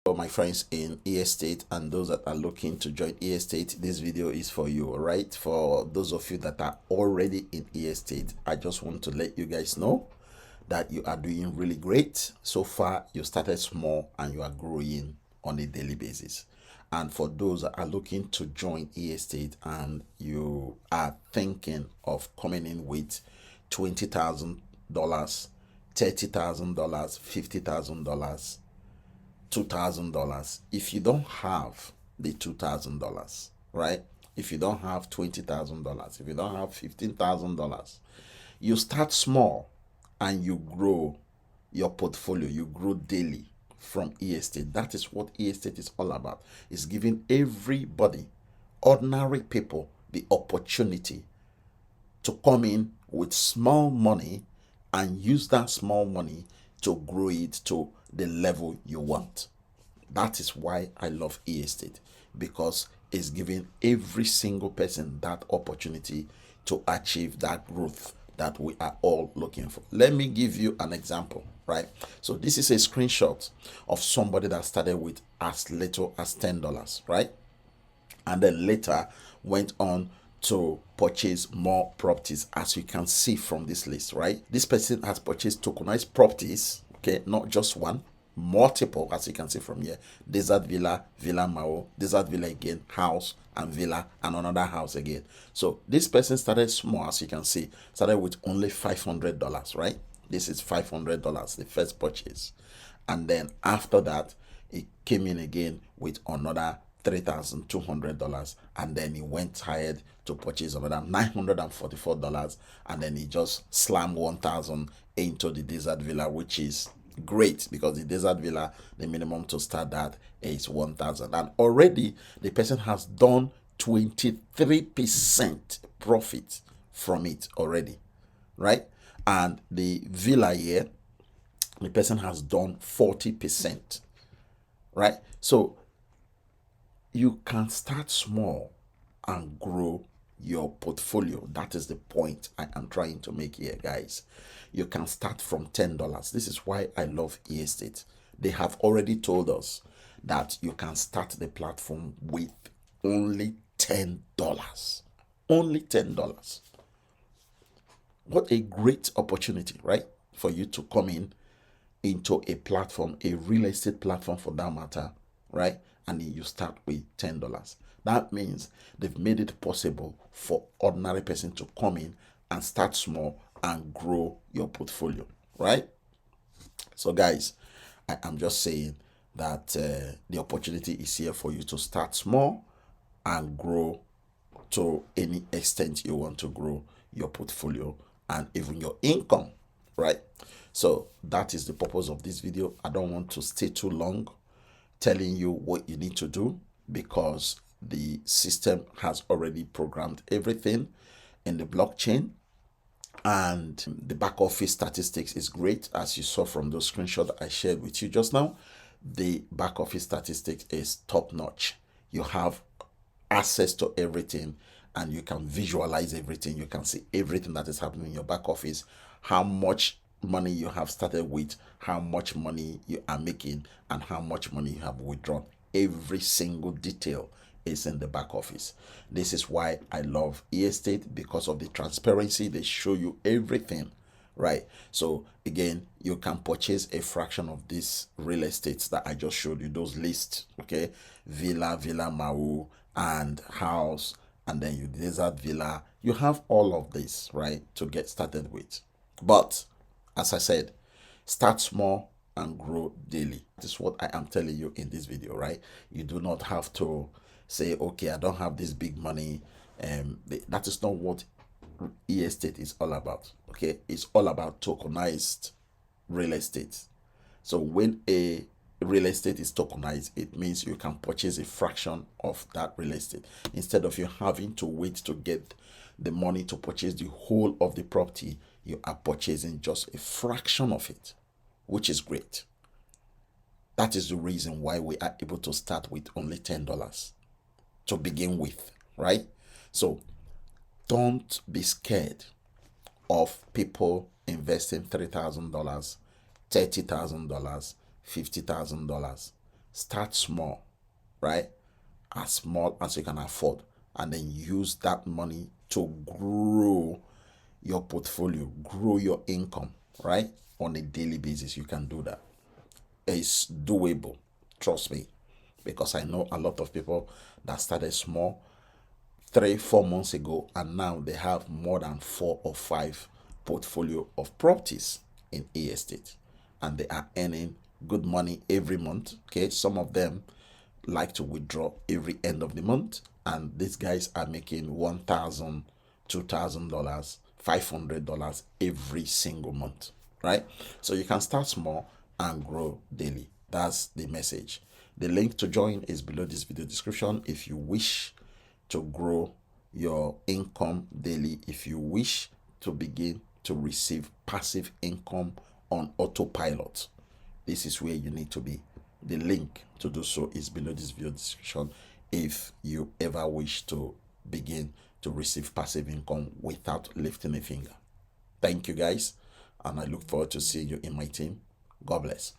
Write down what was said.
For my friends in estate and those that are looking to join estate, this video is for you. All right, for those of you that are already in estate, I just want to let you guys know that you are doing really great. So far you started small and you are growing on a daily basis. And for those that are looking to join estate and you are thinking of coming in with $20,000, $30,000, $50,000, $2,000, if you don't have the $2,000, right? If you don't have $20,000, if you don't have $15,000, you start small and you grow your portfolio, you grow daily from estate. That is what estate is all about. It's giving everybody, ordinary people, the opportunity to come in with small money and use that small money to grow it to the level you want. That is why I love estate, because it's giving every single person that opportunity to achieve that growth that we are all looking for. Let me give you an example, right? So this is a screenshot of somebody that started with as little as $10, right? And then later went on to purchase more properties, as you can see from this list, right? This person has purchased tokenized properties, okay, not just one, multiple, as you can see from here. Desert Villa, Villa Mao, Desert Villa again, house and villa, and another house again. So this person started small, as you can see, started with only $500, right? This is $500, the first purchase. And then after that, it came in again with another $3,200, and then he went ahead to purchase another $944, and then he just slammed 1,000 into the Desert Villa, which is great, because the Desert Villa, the minimum to start that is 1,000, and already the person has done 23% profit from it already, right? And the villa here, the person has done 40%, right? So you can start small and grow your portfolio. That is the point I am trying to make here, guys. You can start from $10. This is why I love estate. They have already told us that you can start the platform with only $10. Only $10. What a great opportunity, right? For you to come in into a platform, a real estate platform for that matter, right? And then you start with $10. That means they've made it possible for ordinary person to come in and start small and grow your portfolio, right? So guys, I am just saying that the opportunity is here for you to start small and grow to any extent you want to grow your portfolio and even your income, right? So that is the purpose of this video. I don't want to stay too long telling you what you need to do, because the system has already programmed everything in the blockchain, and the back office statistics is great, as you saw from those screenshots I shared with you just now. The back office statistics is top notch. You have access to everything and you can visualize everything. You can see everything that is happening in your back office, how much money you have started with, how much money you are making, and how much money you have withdrawn. Every single detail is in the back office. This is why I love estate, because of the transparency. They show you everything, right? So again, you can purchase a fraction of these real estates that I just showed you, those lists, okay? Villa, Villa Mau, and house, and then you Desert Villa. You have all of this, right, to get started with. But as I said, start small and grow daily. This is what I am telling you in this video, right? You do not have to say, okay, I don't have this big money. That is not what estate is all about, okay? It's all about tokenized real estate. So when a real estate is tokenized, it means you can purchase a fraction of that real estate, instead of you having to wait to get the money to purchase the whole of the property. You are purchasing just a fraction of it, which is great. That is the reason why we are able to start with only $10 to begin with, right? So don't be scared of people investing $3,000, $30,000, $50,000. Start small, right? As small as you can afford, and then use that money to grow your portfolio, grow your income, right? On a daily basis, you can do that. It's doable, trust me, because I know a lot of people that started small 3 4 months ago, and now they have more than 4 or 5 portfolio of properties in estate, and they are earning good money every month. Okay, some of them like to withdraw every end of the month, and these guys are making $1,000, $2,000, $500 every single month, right? So you can start small and grow daily. That's the message. The link to join is below this video description. If you wish to grow your income daily, if you wish to begin to receive passive income on autopilot, this is where you need to be. The link to do so is below this video description if you ever wish to begin to receive passive income without lifting a finger. Thank you guys, and I look forward to seeing you in my team. God bless.